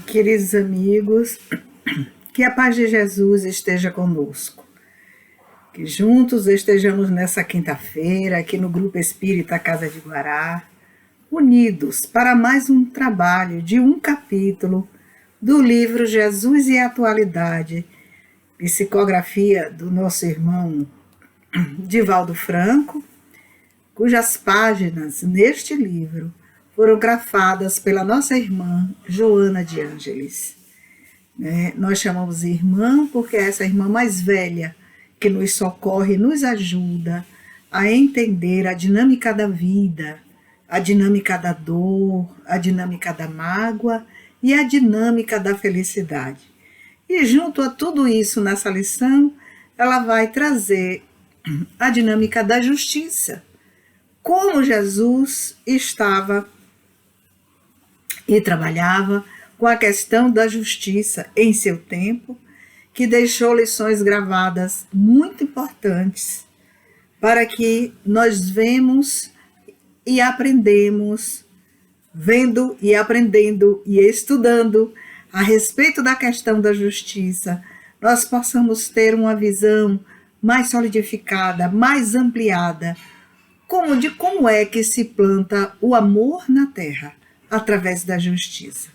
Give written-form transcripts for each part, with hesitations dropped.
Queridos amigos, que a paz de Jesus esteja conosco. Que juntos estejamos nessa quinta-feira, aqui no Grupo Espírita Casa de Guará, unidos para mais um trabalho de um capítulo do livro Jesus e a Atualidade, psicografia do nosso irmão Divaldo Franco, cujas páginas neste livro foram grafadas pela nossa irmã Joana de Ângeles. Nós chamamos irmã porque é essa irmã mais velha que nos socorre, nos ajuda a entender a dinâmica da vida, a dinâmica da dor, a dinâmica da mágoa e a dinâmica da felicidade. E junto a tudo isso, nessa lição, ela vai trazer a dinâmica da justiça. Como Jesus estava e trabalhava com a questão da justiça em seu tempo, que deixou lições gravadas muito importantes para que nós vemos e aprendemos, vendo e aprendendo e estudando a respeito da questão da justiça, nós possamos ter uma visão mais solidificada, mais ampliada, como é que se planta o amor na terra através da justiça.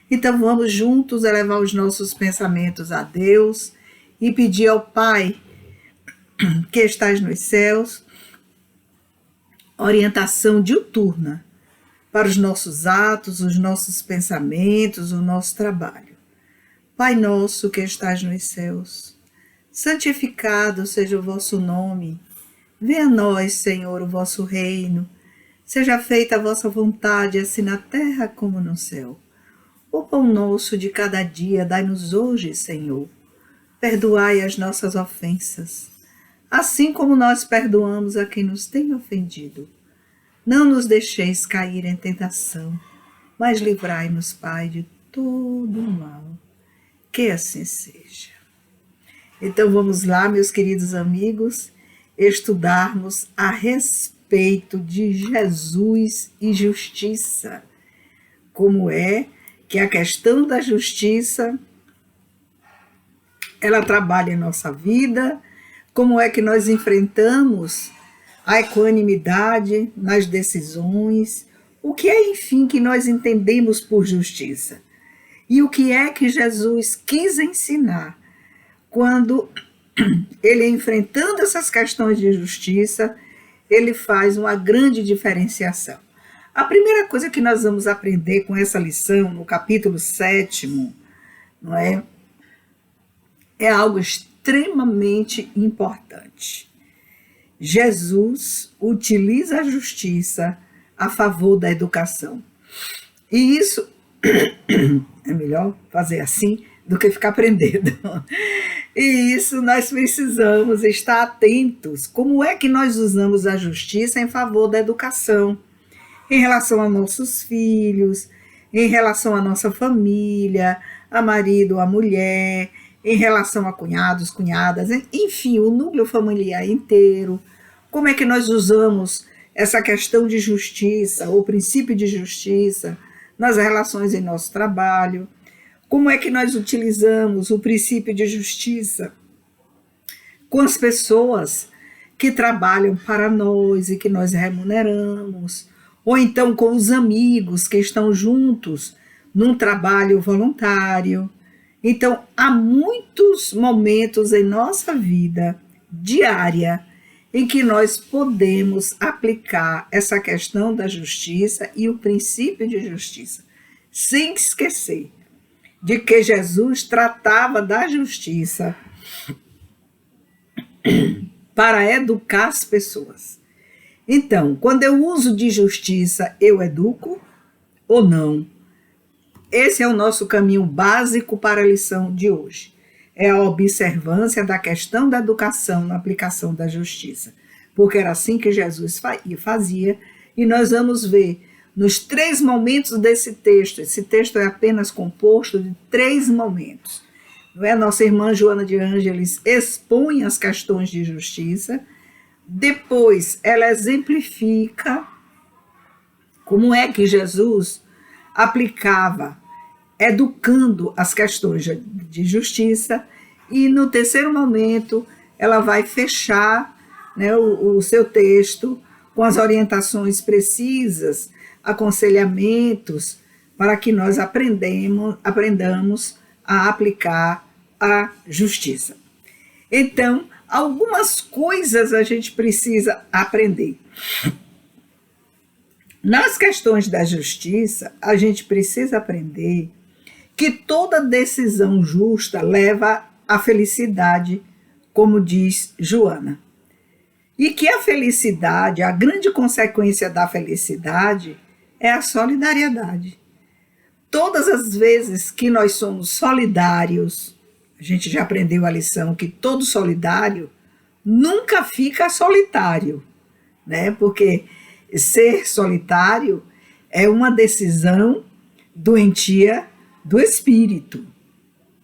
Então vamos juntos elevar os nossos pensamentos a Deus e pedir ao Pai que estás nos céus orientação diuturna para os nossos atos, os nossos pensamentos, o nosso trabalho. Pai nosso que estás nos céus, santificado seja o vosso nome. Venha a nós, Senhor, o vosso reino. Seja feita a vossa vontade, assim na terra como no céu. O pão nosso de cada dia dai-nos hoje, Senhor. Perdoai as nossas ofensas, assim como nós perdoamos a quem nos tem ofendido. Não nos deixeis cair em tentação, mas livrai-nos, Pai, de todo o mal. Que assim seja. Então vamos lá, meus queridos amigos, estudarmos a respeito de Jesus e justiça. Como é que a questão da justiça, ela trabalha em nossa vida, como é que nós enfrentamos a equanimidade nas decisões, o que é, enfim, que nós entendemos por justiça. E o que é que Jesus quis ensinar quando ele, enfrentando essas questões de justiça, ele faz uma grande diferenciação. A primeira coisa que nós vamos aprender com essa lição, no capítulo 7º, não é? É algo extremamente importante. Jesus utiliza a justiça a favor da educação. E isso é melhor fazer assim do que ficar aprendendo. E isso nós precisamos estar atentos. Como é que nós usamos a justiça em favor da educação? Em relação a nossos filhos, em relação à nossa família, a marido, a mulher, em relação a cunhados, cunhadas, enfim, o núcleo familiar inteiro. Como é que nós usamos essa questão de justiça, o princípio de justiça, nas relações em nosso trabalho? Como é que nós utilizamos o princípio de justiça com as pessoas que trabalham para nós e que nós remuneramos? Ou então com os amigos que estão juntos num trabalho voluntário? Então, há muitos momentos em nossa vida diária em que nós podemos aplicar essa questão da justiça e o princípio de justiça, sem esquecer de que Jesus tratava da justiça para educar as pessoas. Então, quando eu uso de justiça, eu educo ou não? Esse é o nosso caminho básico para a lição de hoje. É a observância da questão da educação na aplicação da justiça. Porque era assim que Jesus fazia, e nós vamos ver nos 3 momentos desse texto. Esse texto é apenas composto de 3 momentos. Não é? Nossa irmã Joana de Ângeles expõe as questões de justiça, depois ela exemplifica como é que Jesus aplicava educando as questões de justiça, e no terceiro momento ela vai fechar, né, o seu texto com as orientações precisas, aconselhamentos, para que nós aprendamos a aplicar a justiça. Então, algumas coisas a gente precisa aprender. Nas questões da justiça, a gente precisa aprender que toda decisão justa leva à felicidade, como diz Joana. E que a felicidade, a grande consequência da felicidade, é a solidariedade. Todas as vezes que nós somos solidários, a gente já aprendeu a lição que todo solidário nunca fica solitário, né? Porque ser solitário é uma decisão doentia do espírito.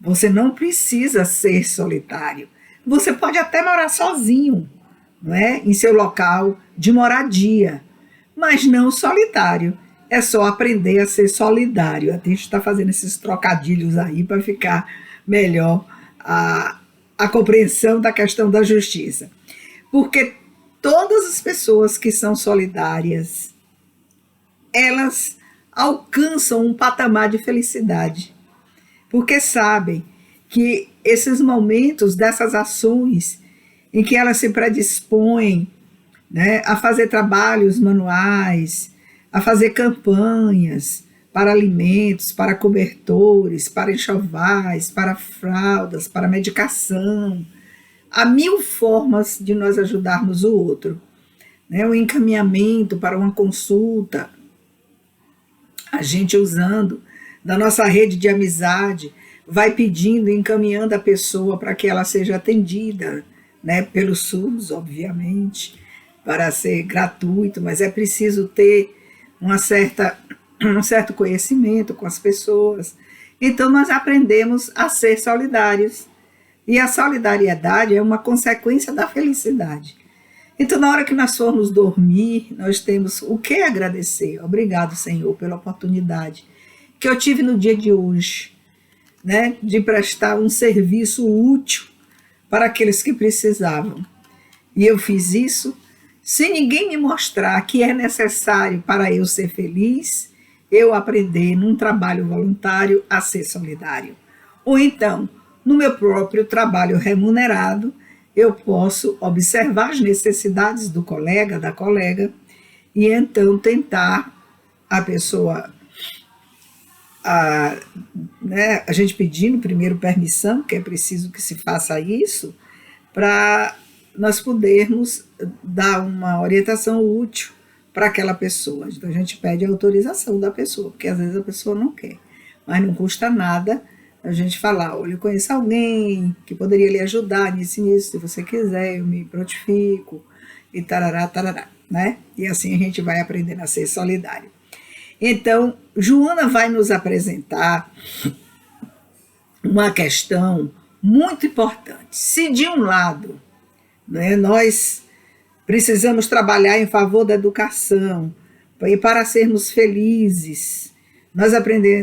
Você não precisa ser solitário. Você pode até morar sozinho, não é? Em seu local de moradia, mas não solitário. É só aprender a ser solidário. A gente está fazendo esses trocadilhos aí para ficar melhor a compreensão da questão da justiça. Porque todas as pessoas que são solidárias, elas alcançam um patamar de felicidade. Porque sabem que esses momentos dessas ações em que elas se predispõem, né, a fazer trabalhos manuais, a fazer campanhas para alimentos, para cobertores, para enxovais, para fraldas, para medicação. Há 1000 formas de nós ajudarmos o outro. Né? O encaminhamento para uma consulta, a gente usando da nossa rede de amizade, vai pedindo, encaminhando a pessoa para que ela seja atendida, né? Pelo SUS, obviamente, para ser gratuito, mas é preciso ter um certo conhecimento com as pessoas. Então, nós aprendemos a ser solidários. E a solidariedade é uma consequência da felicidade. Então, na hora que nós formos dormir, nós temos o que agradecer. Obrigado, Senhor, pela oportunidade que eu tive no dia de hoje, né, de prestar um serviço útil para aqueles que precisavam. E eu fiz isso sem ninguém me mostrar que é necessário para eu ser feliz, eu aprender num trabalho voluntário a ser solidário. Ou então, no meu próprio trabalho remunerado, eu posso observar as necessidades do colega, da colega, e então tentar a pessoa, a gente pedindo primeiro permissão, que é preciso que se faça isso, para nós podermos dar uma orientação útil para aquela pessoa. Então a gente pede a autorização da pessoa, porque às vezes a pessoa não quer, mas não custa nada a gente falar, olha, eu conheço alguém que poderia lhe ajudar nisso, se você quiser, eu me prontifico, e tarará, tarará, né? E assim a gente vai aprendendo a ser solidário. Então, Joana vai nos apresentar uma questão muito importante. Se de um lado, né, nós precisamos trabalhar em favor da educação, e para sermos felizes,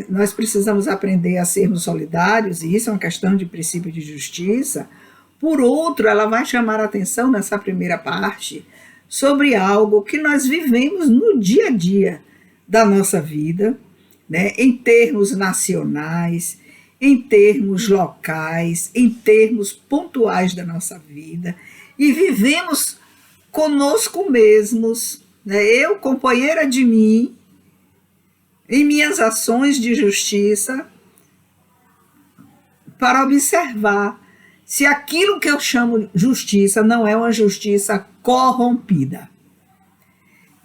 nós precisamos aprender a sermos solidários, e isso é uma questão de princípio de justiça. Por outro, ela vai chamar a atenção nessa primeira parte sobre algo que nós vivemos no dia a dia da nossa vida, né, em termos nacionais, em termos locais, em termos pontuais da nossa vida, e vivemos conosco mesmos, né, eu, companheira de mim, em minhas ações de justiça, para observar se aquilo que eu chamo justiça não é uma justiça corrompida.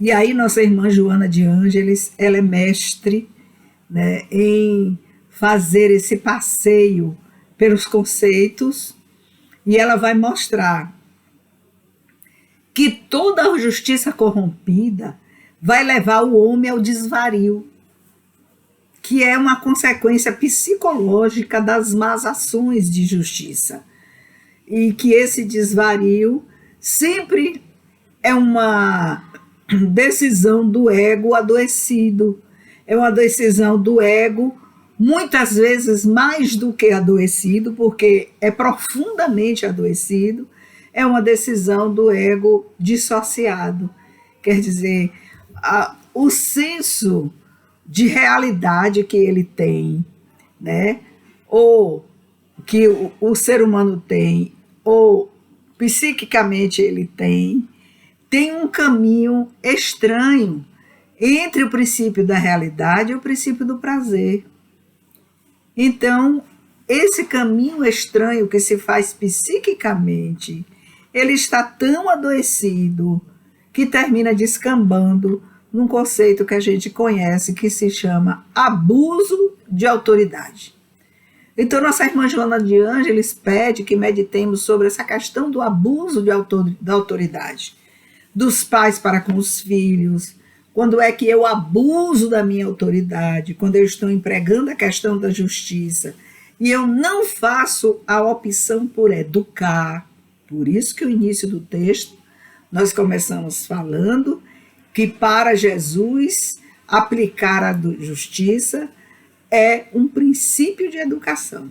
E aí nossa irmã Joana de Ângeles, ela é mestre, né, em fazer esse passeio pelos conceitos, e ela vai mostrar que toda a justiça corrompida vai levar o homem ao desvario, que é uma consequência psicológica das más ações de justiça. E que esse desvario sempre é uma decisão do ego adoecido, é uma decisão do ego muitas vezes mais do que adoecido, porque é profundamente adoecido, é uma decisão do ego dissociado. Quer dizer, o senso de realidade que ele tem, né? Ou que o ser humano tem, ou psiquicamente ele tem um caminho estranho entre o princípio da realidade e o princípio do prazer. Então, esse caminho estranho que se faz psiquicamente, ele está tão adoecido que termina descambando num conceito que a gente conhece que se chama abuso de autoridade. Então, nossa irmã Joana de Ângeles pede que meditemos sobre essa questão do abuso da autoridade, dos pais para com os filhos. Quando é que eu abuso da minha autoridade? Quando eu estou empregando a questão da justiça e eu não faço a opção por educar. Por isso que o início do texto nós começamos falando que para Jesus aplicar a justiça é um princípio de educação.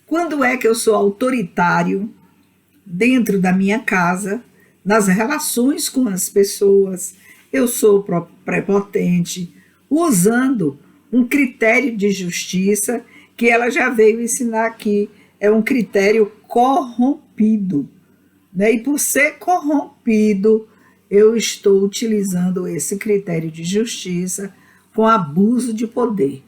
Quando é que eu sou autoritário dentro da minha casa, nas relações com as pessoas, eu sou prepotente, usando um critério de justiça que ela já veio ensinar aqui, é um critério corrompido, né? E por ser corrompido, eu estou utilizando esse critério de justiça com abuso de poder.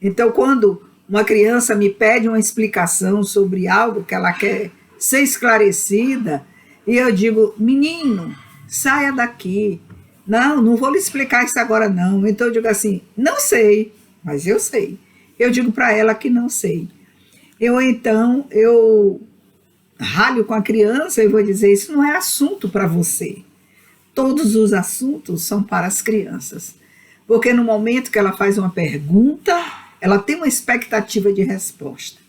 Então, quando uma criança me pede uma explicação sobre algo que ela quer ser esclarecida, e eu digo, menino, saia daqui. Não vou lhe explicar isso agora não. Então eu digo assim, não sei, mas eu sei. Eu digo para ela que não sei. Eu ralho com a criança e vou dizer, isso não é assunto para você. Todos os assuntos são para as crianças. Porque no momento que ela faz uma pergunta, ela tem uma expectativa de resposta.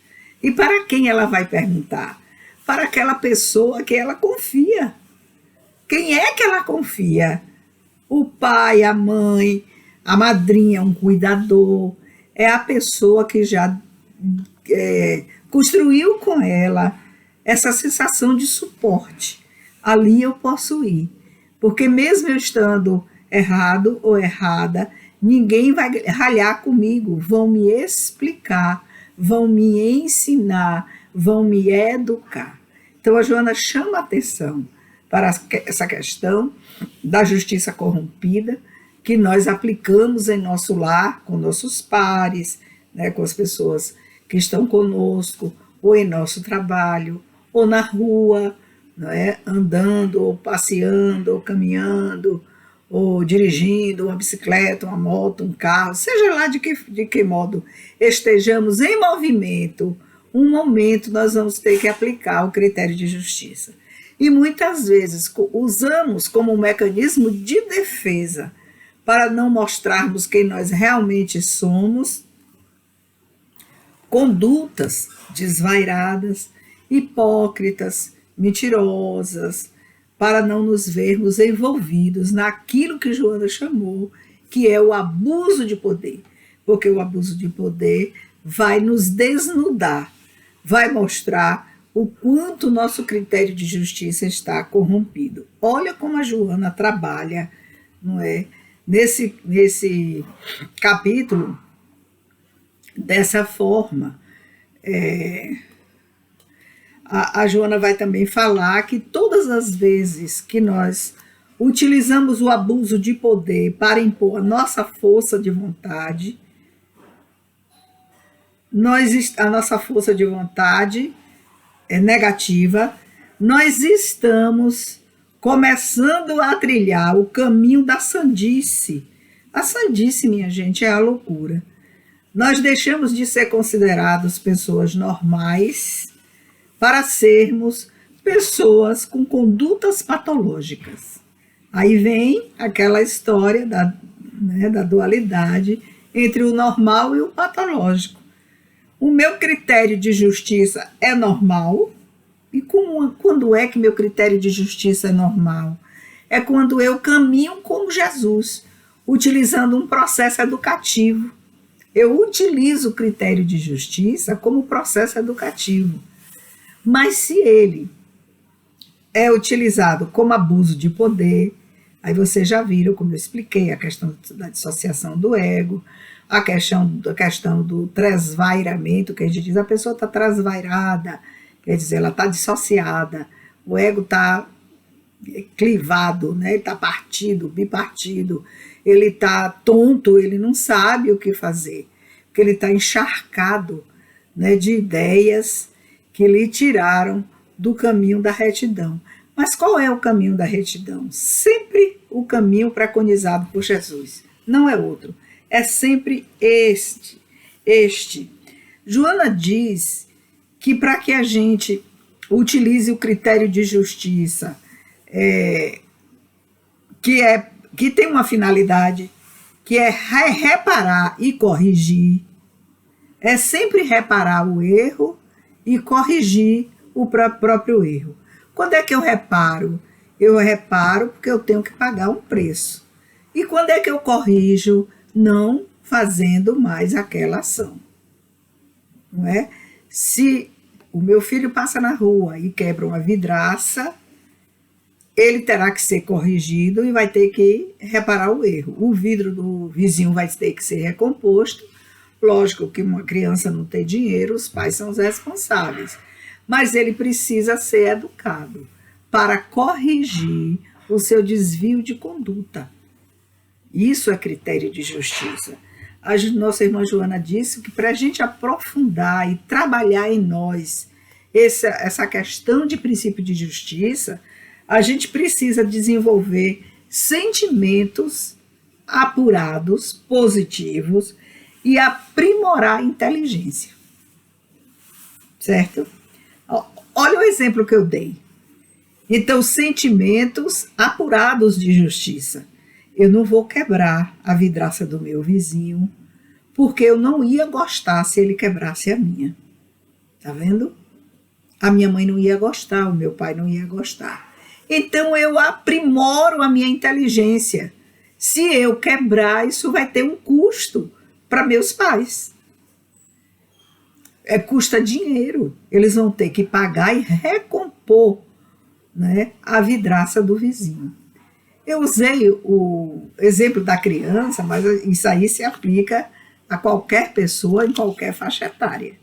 E para quem ela vai perguntar? Para aquela pessoa que ela confia. Quem é que ela confia? O pai, a mãe, a madrinha, um cuidador. É a pessoa que já construiu com ela essa sensação de suporte. Ali eu posso ir. Porque mesmo eu estando errado ou errada, ninguém vai ralhar comigo. Vão me explicar, vão me ensinar, vão me educar. Então a Joana chama a atenção para essa questão da justiça corrompida que nós aplicamos em nosso lar, com nossos pares, né, com as pessoas que estão conosco, ou em nosso trabalho, ou na rua, não é? Andando, ou passeando, ou caminhando, ou dirigindo uma bicicleta, uma moto, um carro, seja lá de que modo estejamos em movimento, um momento nós vamos ter que aplicar o critério de justiça. E muitas vezes usamos como um mecanismo de defesa para não mostrarmos quem nós realmente somos, condutas desvairadas, hipócritas, mentirosas, para não nos vermos envolvidos naquilo que Joana chamou, que é o abuso de poder. Porque o abuso de poder vai nos desnudar, vai mostrar o quanto o nosso critério de justiça está corrompido. Olha como a Joana trabalha, não é? Nesse capítulo, dessa forma. A Joana vai também falar que todas as vezes que nós utilizamos o abuso de poder para impor a nossa força de vontade, a nossa força de vontade é negativa, nós estamos começando a trilhar o caminho da sandice. A sandice, minha gente, é a loucura. Nós deixamos de ser considerados pessoas normais para sermos pessoas com condutas patológicas. Aí vem aquela história da dualidade entre o normal e o patológico. O meu critério de justiça é normal. E quando é que meu critério de justiça é normal? É quando eu caminho como Jesus, utilizando um processo educativo, Eu utilizo o critério de justiça como processo educativo. Mas se ele é utilizado como abuso de poder, aí vocês já viram, como eu expliquei, a questão da dissociação do ego, a questão do trasvairamento, que a gente diz, a pessoa está trasvairada, quer dizer, ela está dissociada, o ego está clivado, né? Ele está partido, bipartido, ele está tonto, ele não sabe o que fazer, porque ele está encharcado, né, de ideias que lhe tiraram do caminho da retidão. Mas qual é o caminho da retidão? Sempre o caminho preconizado por Jesus, não é outro, é sempre este. Joana diz que para que a gente utilize o critério de justiça, que tem uma finalidade, que é reparar e corrigir, é sempre reparar o erro e corrigir o próprio erro. Quando é que eu reparo? Eu reparo porque eu tenho que pagar um preço. E quando é que eu corrijo? Não fazendo mais aquela ação. Não é? Se o meu filho passa na rua e quebra uma vidraça, ele terá que ser corrigido e vai ter que reparar o erro. O vidro do vizinho vai ter que ser recomposto. Lógico que uma criança não tem dinheiro, os pais são os responsáveis. Mas ele precisa ser educado para corrigir o seu desvio de conduta. Isso é critério de justiça. A nossa irmã Joana disse que para a gente aprofundar e trabalhar em nós essa questão de princípio de justiça, a gente precisa desenvolver sentimentos apurados, positivos, e aprimorar a inteligência. Certo? Olha o exemplo que eu dei. Então, sentimentos apurados de justiça. Eu não vou quebrar a vidraça do meu vizinho, porque eu não ia gostar se ele quebrasse a minha. Tá vendo? A minha mãe não ia gostar, o meu pai não ia gostar. Então, eu aprimoro a minha inteligência. Se eu quebrar, isso vai ter um custo para meus pais. Custa dinheiro. Eles vão ter que pagar e recompor, né, a vidraça do vizinho. Eu usei o exemplo da criança, mas isso aí se aplica a qualquer pessoa em qualquer faixa etária.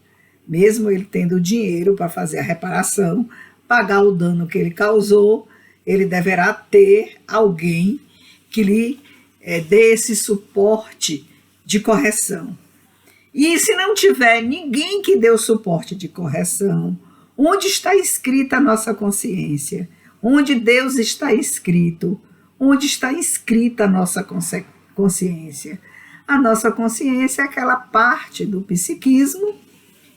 Mesmo ele tendo dinheiro para fazer a reparação, pagar o dano que ele causou, ele deverá ter alguém que lhe dê esse suporte de correção. E se não tiver ninguém que dê o suporte de correção, onde está escrita a nossa consciência? Onde Deus está escrito? Onde está escrita a nossa consciência? A nossa consciência é aquela parte do psiquismo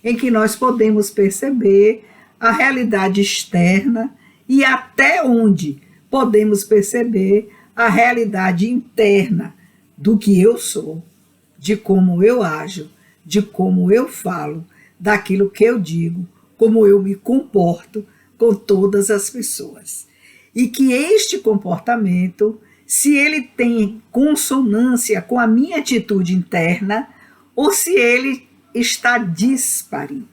em que nós podemos perceber a realidade externa e até onde podemos perceber a realidade interna do que eu sou, de como eu ajo, de como eu falo, daquilo que eu digo, como eu me comporto com todas as pessoas. E que este comportamento, se ele tem consonância com a minha atitude interna, ou se ele está díspare.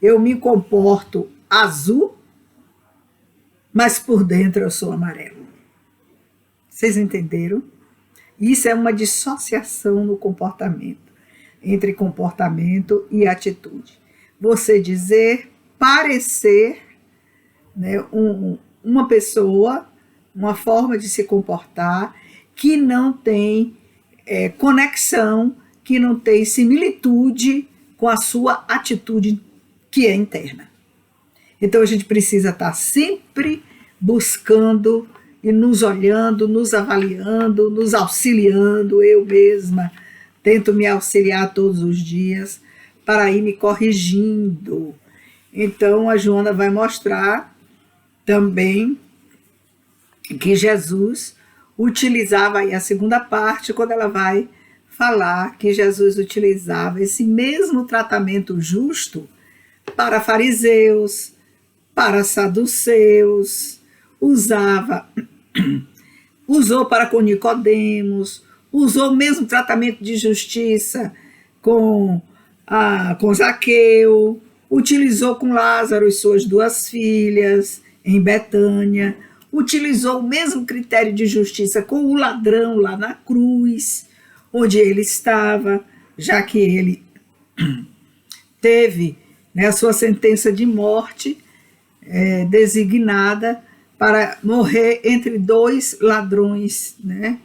Eu me comporto azul, mas por dentro eu sou amarelo. Vocês entenderam? Isso é uma dissociação no comportamento, entre comportamento e atitude. Você dizer, parecer, né, uma pessoa, uma forma de se comportar que não tem conexão, que não tem similitude com a sua atitude que é interna. Então a gente precisa estar sempre buscando e nos olhando, nos avaliando, nos auxiliando. Eu mesma tento me auxiliar todos os dias para ir me corrigindo. Então a Joana vai mostrar também que Jesus utilizava aí a segunda parte, quando ela vai falar que Jesus utilizava esse mesmo tratamento justo para fariseus, para saduceus, usou para com Nicodemos, usou o mesmo tratamento de justiça com Zaqueu, utilizou com Lázaro e suas duas filhas em Betânia, utilizou o mesmo critério de justiça com o ladrão lá na cruz, onde ele estava, já que ele teve, né, a sua sentença de morte designada para morrer entre dois ladrões, né?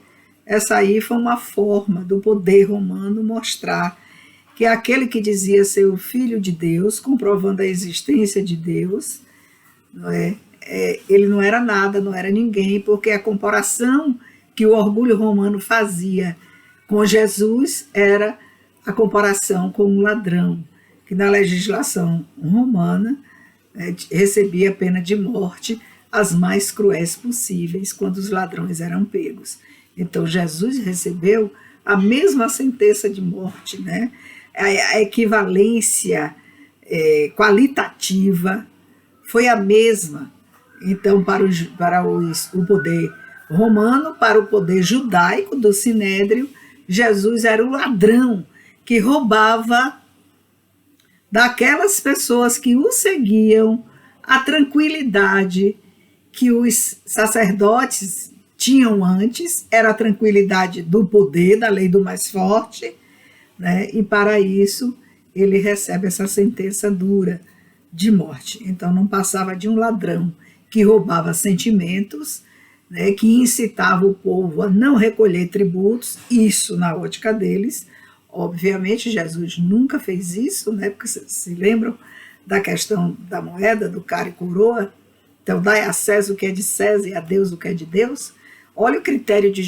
Essa aí foi uma forma do poder romano mostrar que aquele que dizia ser o Filho de Deus, comprovando a existência de Deus, não é? Ele não era nada, não era ninguém, porque a comparação que o orgulho romano fazia com Jesus era a comparação com um ladrão, que na legislação romana recebia a pena de morte, as mais cruéis possíveis, quando os ladrões eram pegos. Então Jesus recebeu a mesma sentença de morte, né? A equivalência qualitativa foi a mesma. Então, para o poder romano, para o poder judaico do Sinédrio, Jesus era o ladrão que roubava daquelas pessoas que o seguiam a tranquilidade que os sacerdotes tinham antes, era a tranquilidade do poder, da lei do mais forte, né? E para isso ele recebe essa sentença dura de morte. Então não passava de um ladrão que roubava sentimentos, né, que incitava o povo a não recolher tributos, isso na ótica deles. Obviamente Jesus nunca fez isso, né, porque vocês se lembram da questão da moeda, do cara e coroa. Então dai a César o que é de César e a Deus o que é de Deus. Olha o critério de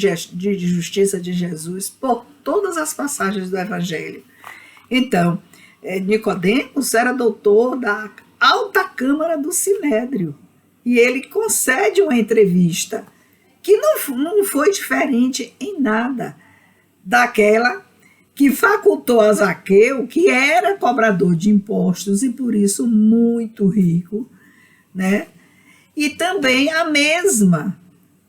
justiça de Jesus por todas as passagens do Evangelho. Então, Nicodemos era doutor da alta câmara do Sinédrio, e ele concede uma entrevista que não foi diferente em nada daquela que facultou a Zaqueu, que era cobrador de impostos e por isso muito rico, né? E também a mesma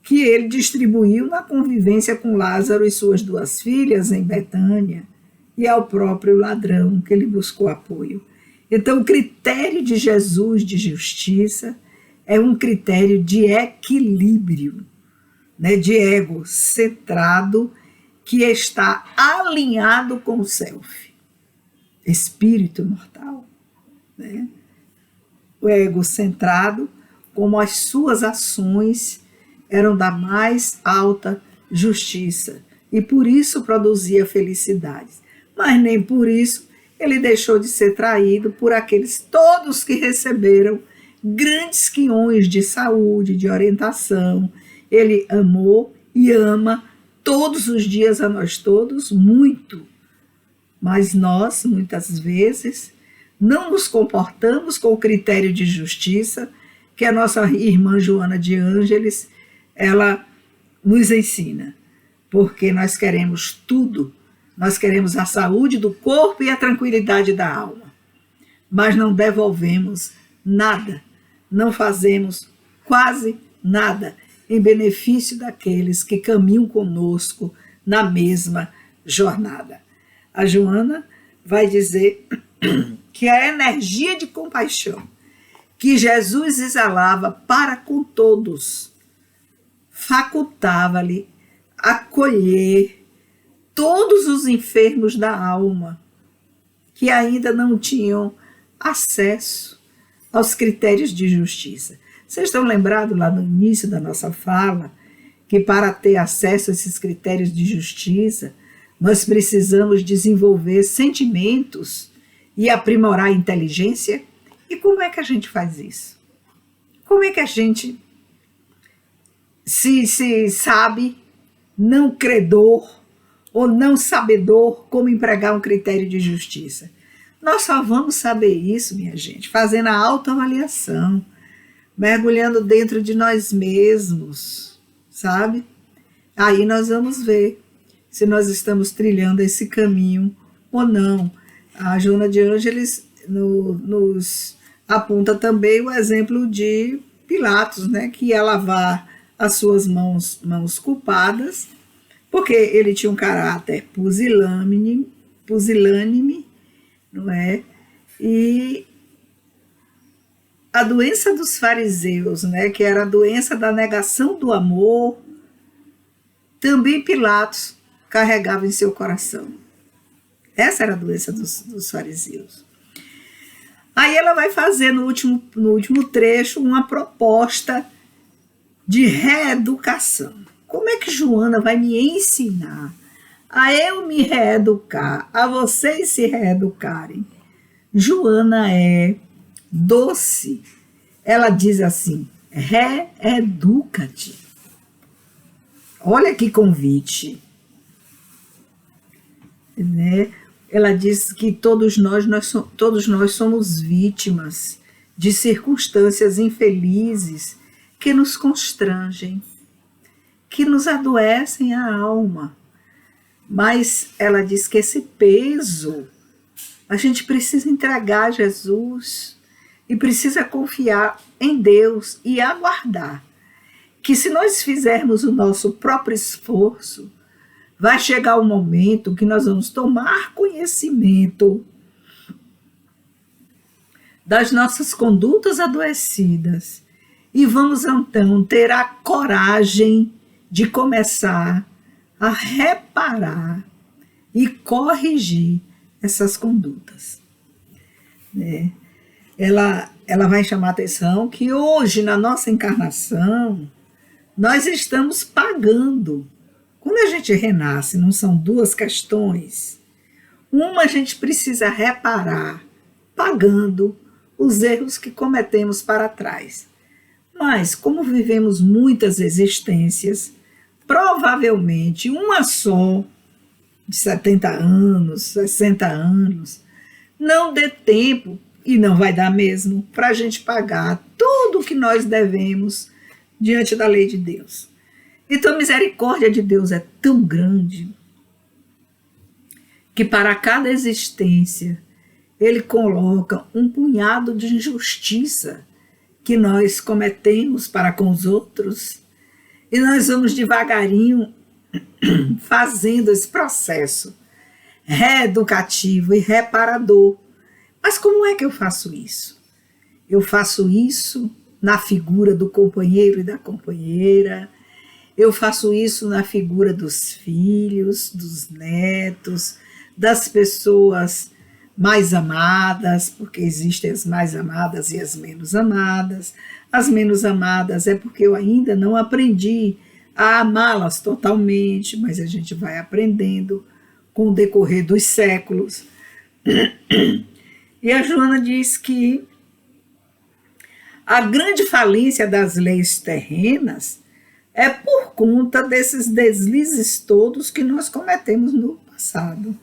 que ele distribuiu na convivência com Lázaro e suas duas filhas em Betânia, e ao próprio ladrão que ele buscou apoio. Então, o critério de Jesus de justiça é um critério de equilíbrio, né, de ego centrado, que está alinhado com o self, espírito mortal, né? O ego centrado, como as suas ações eram da mais alta justiça, e por isso produzia felicidades. Mas nem por isso ele deixou de ser traído por aqueles todos que receberam grandes quiões de saúde, de orientação. Ele amou e ama todos os dias a nós todos muito. Mas nós, muitas vezes, não nos comportamos com o critério de justiça que a nossa irmã Joana de Ângeles, ela nos ensina. Porque nós queremos tudo. Nós queremos a saúde do corpo e a tranquilidade da alma. Mas não devolvemos nada. Não fazemos quase nada em benefício daqueles que caminham conosco na mesma jornada. A Joana vai dizer que a energia de compaixão que Jesus exalava para com todos facultava-lhe acolher todos os enfermos da alma que ainda não tinham acesso aos critérios de justiça. Vocês estão lembrados lá no início da nossa fala que para ter acesso a esses critérios de justiça, nós precisamos desenvolver sentimentos e aprimorar a inteligência? E como é que a gente faz isso? Como é que a gente se sabe não credor ou não sabedor como empregar um critério de justiça? Nós só vamos saber isso, minha gente, fazendo a autoavaliação, mergulhando dentro de nós mesmos, sabe? Aí nós vamos ver se nós estamos trilhando esse caminho ou não. A Joana de Ângeles nos aponta também o exemplo de Pilatos, né, que ia lavar as suas mãos culpadas, porque ele tinha um caráter pusilânime, pusilânime, não é? E a doença dos fariseus, né, que era a doença da negação do amor, também Pilatos carregava em seu coração. Essa era a doença dos fariseus. Aí ela vai fazer no último trecho uma proposta de reeducação. Como é que Joana vai me ensinar a eu me reeducar, a vocês se reeducarem? Joana é doce. Ela diz assim: reeduca-te. Olha que convite. Né? Ela diz que todos nós somos vítimas de circunstâncias infelizes que nos constrangem, que nos adoecem a alma. Mas ela diz que esse peso a gente precisa entregar a Jesus e precisa confiar em Deus e aguardar que, se nós fizermos o nosso próprio esforço, vai chegar o momento que nós vamos tomar conhecimento das nossas condutas adoecidas e vamos então ter a coragem de começar a reparar e corrigir essas condutas. Né? Ela vai chamar a atenção que hoje, na nossa encarnação, nós estamos pagando. Quando a gente renasce, não são duas questões. Uma, a gente precisa reparar, pagando os erros que cometemos para trás. Mas, como vivemos muitas existências, provavelmente uma só, de 70 anos, 60 anos, não dê tempo, e não vai dar mesmo, para a gente pagar tudo o que nós devemos diante da lei de Deus. Então a misericórdia de Deus é tão grande que para cada existência Ele coloca um punhado de injustiça que nós cometemos para com os outros e nós vamos devagarinho fazendo esse processo reeducativo e reparador. Mas como é que eu faço isso? Eu faço isso na figura do companheiro e da companheira. Eu faço isso na figura dos filhos, dos netos, das pessoas mais amadas, porque existem as mais amadas e as menos amadas. As menos amadas é porque eu ainda não aprendi a amá-las totalmente, mas a gente vai aprendendo com o decorrer dos séculos. E a Joana diz que a grande falência das leis terrenas é por conta desses deslizes todos que nós cometemos no passado.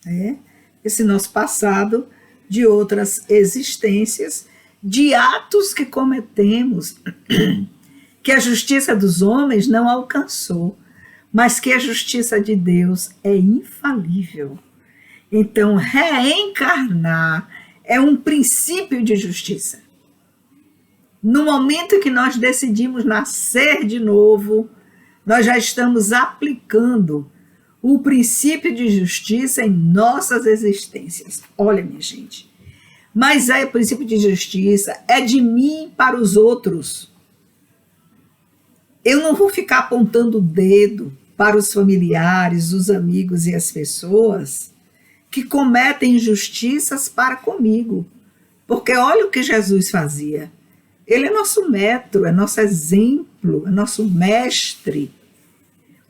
Né? Esse nosso passado de outras existências, de atos que cometemos, que a justiça dos homens não alcançou, mas que a justiça de Deus é infalível. Então, reencarnar é um princípio de justiça. No momento que nós decidimos nascer de novo, nós já estamos aplicando o princípio de justiça em nossas existências. Olha, minha gente, mas o princípio de justiça é de mim para os outros. Eu não vou ficar apontando o dedo para os familiares, os amigos e as pessoas que cometem injustiças para comigo. Porque olha o que Jesus fazia. Ele é nosso metro, é nosso exemplo, é nosso mestre.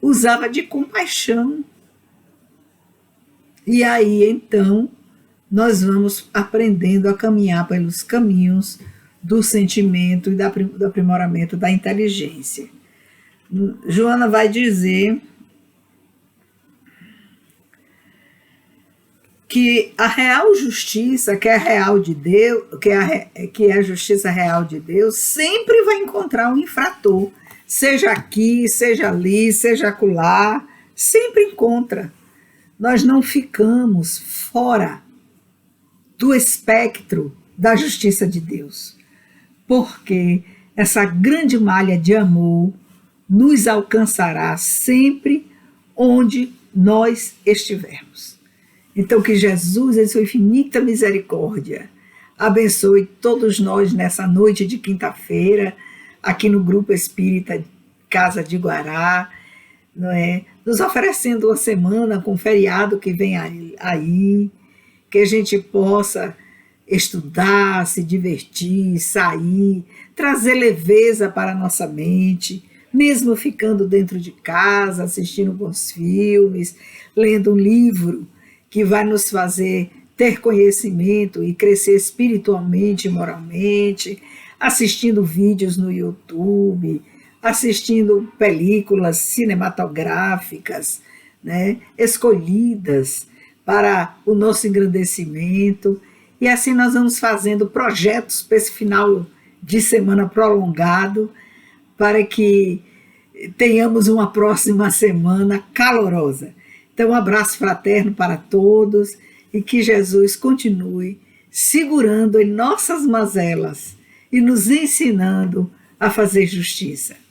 Usava de compaixão. E aí, então, nós vamos aprendendo a caminhar pelos caminhos do sentimento e do aprimoramento da inteligência. Joana vai dizer que a real justiça, que é a real de Deus, que é a justiça real de Deus, sempre vai encontrar um infrator, seja aqui, seja ali, seja acolá, sempre encontra. Nós não ficamos fora do espectro da justiça de Deus, porque essa grande malha de amor nos alcançará sempre onde nós estivermos. Então, que Jesus, em sua infinita misericórdia, abençoe todos nós nessa noite de quinta-feira, aqui no Grupo Espírita Casa de Guará, não é? Nos oferecendo uma semana com feriado que vem aí, que a gente possa estudar, se divertir, sair, trazer leveza para a nossa mente, mesmo ficando dentro de casa, assistindo bons filmes, lendo um livro que vai nos fazer ter conhecimento e crescer espiritualmente e moralmente, assistindo vídeos no YouTube, assistindo películas cinematográficas, né, escolhidas para o nosso engrandecimento. E assim nós vamos fazendo projetos para esse final de semana prolongado, para que tenhamos uma próxima semana calorosa. Então, um abraço fraterno para todos e que Jesus continue segurando em nossas mazelas e nos ensinando a fazer justiça.